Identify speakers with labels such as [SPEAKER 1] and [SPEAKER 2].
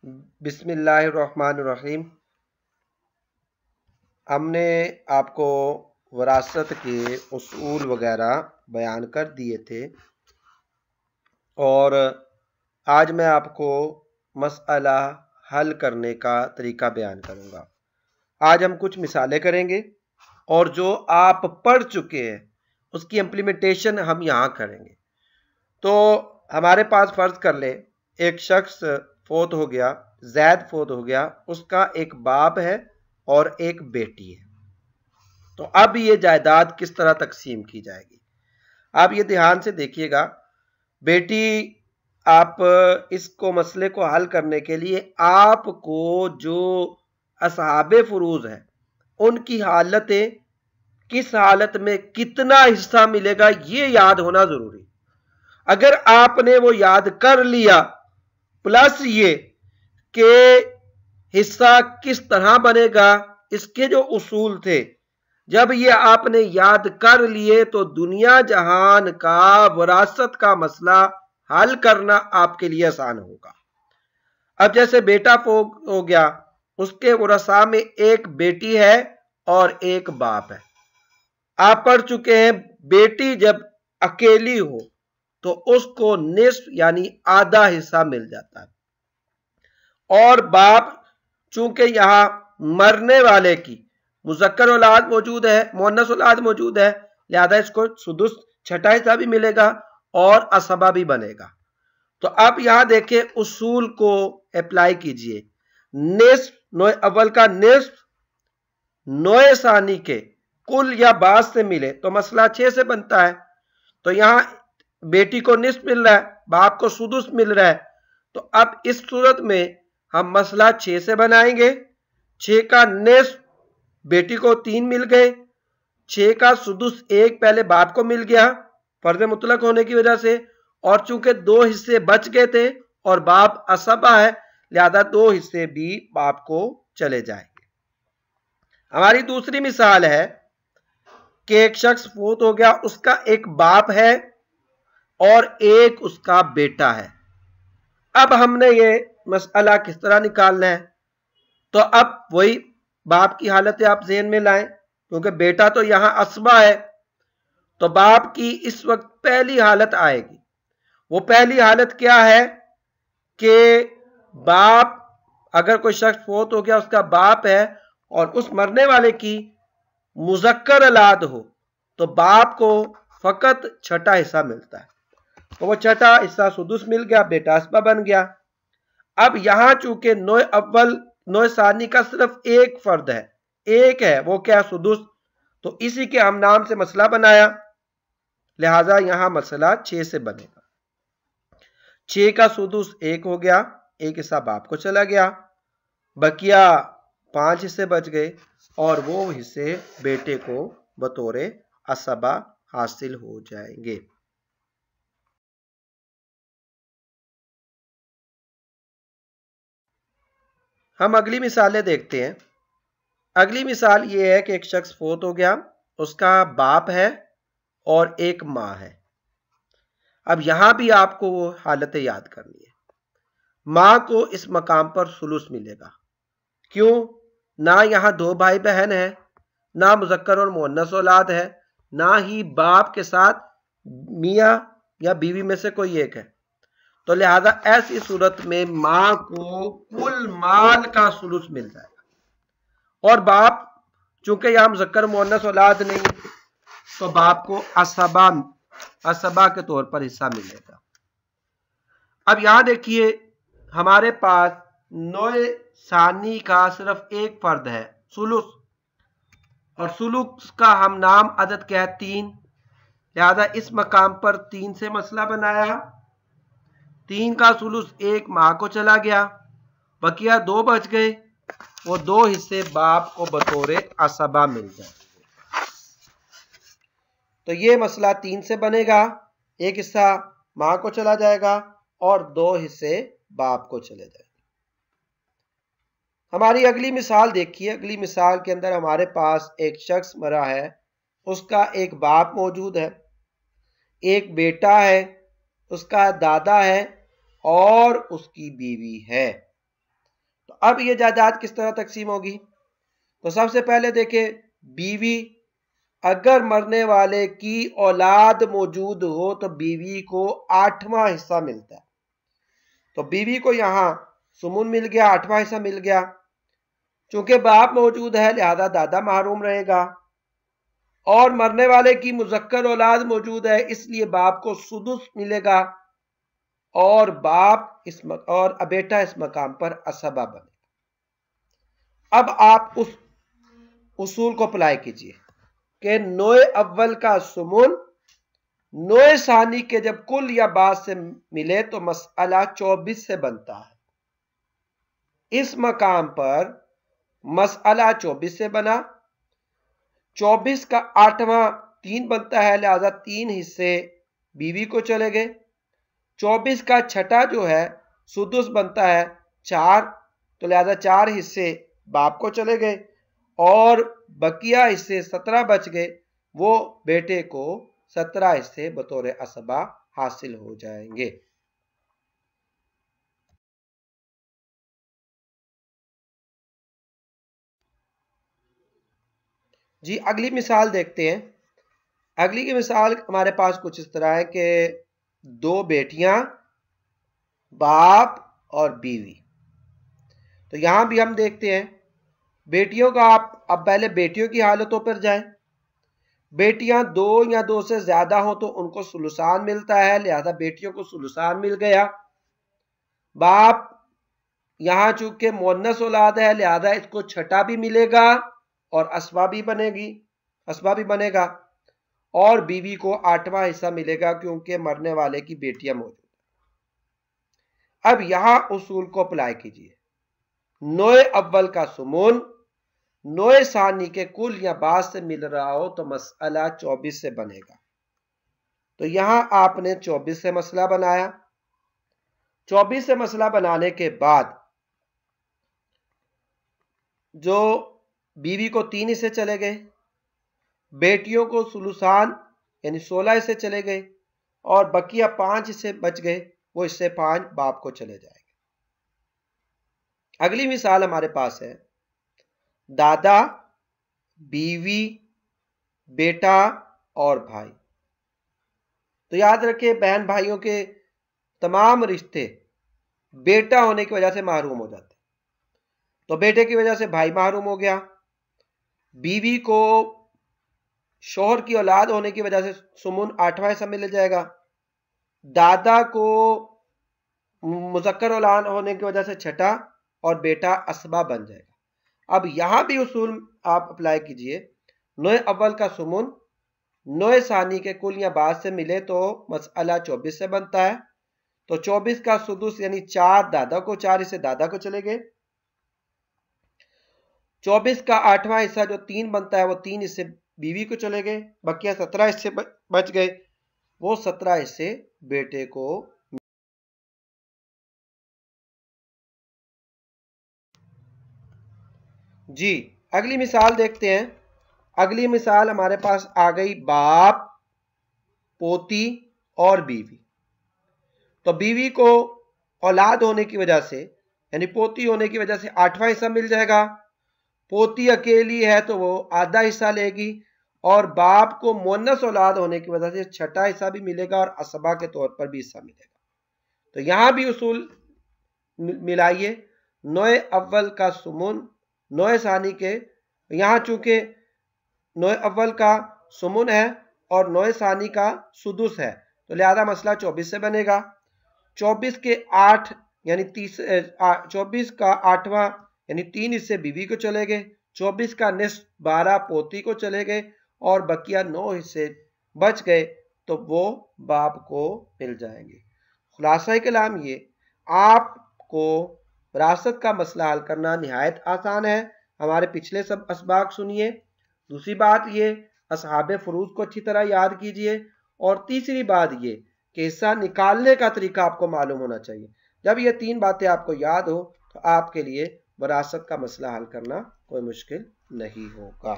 [SPEAKER 1] بسم اللہ الرحمن الرحیم۔ ہم نے آپ کو وراثت کے اصول وغیرہ بیان کر دیے تھے اور آج میں آپ کو مسئلہ حل کرنے کا طریقہ بیان کروں گا۔ آج ہم کچھ مثالیں کریں گے اور جو آپ پڑھ چکے ہیں اس کی امپلیمنٹیشن ہم یہاں کریں گے۔ تو ہمارے پاس فرض کر لیں ایک شخص فوت ہو گیا، زید فوت ہو گیا، اس کا ایک باپ ہے اور ایک بیٹی ہے۔ تو اب یہ جائیداد کس طرح تقسیم کی جائے گی؟ آپ یہ دھیان سے دیکھیے گا۔ بیٹی، آپ اس کو مسئلے کو حل کرنے کے لیے آپ کو جو اصحاب فروض ہیں ان کی حالتیں، کس حالت میں کتنا حصہ ملے گا، یہ یاد ہونا ضروری۔ اگر آپ نے وہ یاد کر لیا، پلس یہ کہ حصہ کس طرح بنے گا، اس کے جو اصول تھے، جب یہ آپ نے یاد کر لیے تو دنیا جہان کا وراثت کا مسئلہ حل کرنا آپ کے لیے آسان ہوگا۔ اب جیسے بیٹا ہو گیا، اس کے ورثاء میں ایک بیٹی ہے اور ایک باپ ہے۔ آپ پڑھ چکے ہیں بیٹی جب اکیلی ہو تو اس کو نصف یعنی آدھا حصہ مل جاتا ہے، اور باپ چونکہ یہاں مرنے والے کی مذکر اولاد موجود ہے، مؤنث اولاد موجود ہے، لہذا اس کو سدس چھٹا حصہ بھی ملے گا اور عصبہ بھی بنے گا۔ تو اب یہاں دیکھیں اصول کو اپلائی کیجئے۔ نصف نوع اول کا نصف نوع ثانی کے کل یا بعض سے ملے تو مسئلہ 6 سے بنتا ہے۔ تو یہاں بیٹی کو نصف مل رہا ہے، باپ کو سدس مل رہا ہے، تو اب اس صورت میں ہم مسئلہ 6 سے بنائیں گے۔ 6 کا نصف بیٹی کو 3 مل گئے، 6 کا سدس 1 پہلے باپ کو مل گیا فرض مطلق ہونے کی وجہ سے، اور چونکہ 2 حصے بچ گئے تھے اور باپ عصبہ ہے لہذا 2 حصے بھی باپ کو چلے جائیں گے۔ ہماری دوسری مثال ہے کہ ایک شخص فوت ہو گیا، اس کا ایک باپ ہے اور ایک اس کا بیٹا ہے۔ اب ہم نے یہ مسئلہ کس طرح نکالنا ہے؟ تو اب وہی باپ کی حالت آپ ذہن میں لائیں، کیونکہ بیٹا تو یہاں عصبہ ہے، تو باپ کی اس وقت پہلی حالت آئے گی۔ وہ پہلی حالت کیا ہے کہ باپ، اگر کوئی شخص فوت ہو گیا، اس کا باپ ہے اور اس مرنے والے کی مذکر اولاد ہو تو باپ کو فقط چھٹا حصہ ملتا ہے، تو وہ چھٹا حصہ سدس مل گیا، بیٹا عصبہ بن گیا۔ اب یہاں چونکہ نوع اول نوع ثانی کا صرف ایک فرد ہے، ایک ہے، وہ کیا؟ سدس، تو اسی کے ہم نام سے مسئلہ بنایا، لہذا یہاں مسئلہ 6 سے بنے گا۔ 6 کا سدس 1 ہو گیا، ایک حصہ باپ کو چلا گیا، بقیہ 5 حصے بچ گئے اور وہ حصے بیٹے کو بطور عصبہ حاصل ہو جائیں گے۔ ہم اگلی مثالیں دیکھتے ہیں۔ اگلی مثال یہ ہے کہ ایک شخص فوت ہو گیا، اس کا باپ ہے اور ایک ماں ہے۔ اب یہاں بھی آپ کو وہ حالتیں یاد کرنی ہے۔ ماں کو اس مقام پر ثلث ملے گا، کیوں؟ نہ یہاں 2 بھائی بہن ہیں، نہ مذکر اور مؤنث اولاد ہے، نہ ہی باپ کے ساتھ میاں یا بیوی میں سے کوئی ایک ہے، تو لہذا ایسی صورت میں ماں کو کل مال کا ثلث مل جائے گا، اور باپ چونکہ یہاں مذکر مؤنث اولاد نہیں تو باپ کو عصبہ کے طور پر حصہ ملے گا۔ اب یہاں دیکھیے ہمارے پاس نوع ثانی کا صرف ایک فرد ہے، ثلث، اور ثلث کا ہم نام عدد کیا ہے؟ 3، لہذا اس مقام پر 3 سے مسئلہ بنایا۔ 3 کا ثلث 1 ماں کو چلا گیا، بقیہ 2 بچ گئے، وہ 2 حصے باپ کو بطور عصبہ مل جائیں گے۔ تو یہ مسئلہ 3 سے بنے گا، ایک حصہ ماں کو چلا جائے گا اور 2 حصے باپ کو چلے جائیں گے۔ ہماری اگلی مثال دیکھیے۔ اگلی مثال کے اندر ہمارے پاس ایک شخص مرا ہے، اس کا ایک باپ موجود ہے، ایک بیٹا ہے، اس کا دادا ہے اور اس کی بیوی ہے۔ تو اب یہ جائیداد کس طرح تقسیم ہوگی؟ تو سب سے پہلے دیکھیں، بیوی اگر مرنے والے کی اولاد موجود ہو تو بیوی کو 8واں حصہ ملتا ہے. تو بیوی کو یہاں سمن مل گیا، 8واں حصہ مل گیا. چونکہ باپ موجود ہے لہذا دادا محروم رہے گا، اور مرنے والے کی مذکر اولاد موجود ہے اس لیے باپ کو سدس ملے گا، اور بیٹا اس مقام پر اسبہ بنے گا. اب آپ اس اصول کو اپلائی کیجئے کہ نوع اول کا سمن نوع ثانی کے جب کل یا بعض سے ملے تو مسئلہ 24 سے بنتا ہے. اس مقام پر مسئلہ 24 سے بنا. 24 کا 8واں 3 بنتا ہے لہذا 3 حصے بیوی کو چلے گئے. 24 کا چھٹا جو ہے سدس بنتا ہے 4، تو لہذا 4 حصے باپ کو چلے گئے، اور بقیہ حصے 17 بچ گئے، وہ بیٹے کو 17 حصے بطور اسبہ حاصل ہو جائیں گے. جی اگلی مثال دیکھتے ہیں. اگلی کی مثال ہمارے پاس کچھ اس طرح ہے کہ 2 بیٹیاں، باپ اور بیوی. تو یہاں بھی ہم دیکھتے ہیں بیٹیوں کا، آپ اب پہلے بیٹیوں کی حالتوں پر جائیں. بیٹیاں 2 یا 2 سے زیادہ ہوں تو ان کو ثلثان ملتا ہے لہذا بیٹیوں کو ثلثان مل گیا. باپ یہاں چونکہ مؤنث اولاد ہے لہذا اس کو چھٹا بھی ملے گا اور اسبہ بھی بنے گا، اور بیوی کو 8واں حصہ ملے گا کیونکہ مرنے والے کی بیٹیاں موجود ہیں. اب یہاں اصول کو اپلائی کیجئے. نوع اول کا سمون نوع ثانی کے کل یا بعض سے مل رہا ہو تو مسئلہ 24 سے بنے گا. تو یہاں آپ نے 24 سے مسئلہ بنایا. 24 سے مسئلہ بنانے کے بعد جو بیوی کو 3 حصے چلے گئے، بیٹیوں کو ثلثان یعنی 16 حصے چلے گئے، اور بقیہ 5 حصے بچ گئے، وہ حصے 5 باپ کو چلے جائے گے. اگلی مثال ہمارے پاس ہے دادا، بیوی، بیٹا اور بھائی. تو یاد رکھیں بہن بھائیوں کے تمام رشتے بیٹا ہونے کی وجہ سے محروم ہو جاتے. تو بیٹے کی وجہ سے بھائی محروم ہو گیا. بیوی کو شوہر کی اولاد ہونے کی وجہ سے سمن 8واں حصہ مل جائے گا. دادا کو مذکر اولاد ہونے کی وجہ سے چھٹا، اور بیٹا اسبہ بن جائے گا. اب یہاں بھی اصول آپ اپلائی کیجئے. نوع اول کا سمن نوع ثانی کے کل یا بعض سے ملے تو مسئلہ 24 سے بنتا ہے. تو 24 کا سدس یعنی 4 دادا کو، 4 حصے دادا کو چلے گئے. 24 کا 8واں حصہ جو 3 بنتا ہے وہ 3 حصے بیوی کو چلے گئے، بقیہ 17 حصے بچ گئے، وہ 17 حصے بیٹے کو. جی اگلی مثال دیکھتے ہیں. اگلی مثال ہمارے پاس آ گئی باپ، پوتی اور بیوی. تو بیوی کو اولاد ہونے کی وجہ سے یعنی پوتی ہونے کی وجہ سے 8واں حصہ مل جائے گا. پوتی اکیلی ہے تو وہ آدھا حصہ لے گی، اور باپ کو مؤنث اولاد ہونے کی وجہ سے چھٹا حصہ بھی ملے گا اور اسبہ کے طور پر بھی حصہ ملے گا. تو یہاں بھی اصول ملائیے. نوع اول کا سمن نوع ثانی کے، یہاں چونکہ نوع اول کا سمن ہے اور نوع ثانی کا سدس ہے تو لہذا مسئلہ 24 سے بنے گا. 24 کے 8 یعنی 24 کا 8واں یعنی 3 حصے بیوی کو چلے گئے، 24 کا نصف 12 پوتی کو چلے گئے، اور بقیہ 9 حصے بچ گئے تو وہ باپ کو مل جائیں گے. خلاصہ کلام یہ، آپ کو وراثت کا مسئلہ حل کرنا نہایت آسان ہے. ہمارے پچھلے سب اسباق سنیے. دوسری بات یہ، اصحاب فروض کو اچھی طرح یاد کیجئے. اور تیسری بات یہ کہ حصہ نکالنے کا طریقہ آپ کو معلوم ہونا چاہیے. جب یہ 3 باتیں آپ کو یاد ہو تو آپ کے لیے وراثت کا مسئلہ حل کرنا کوئی مشکل نہیں ہوگا.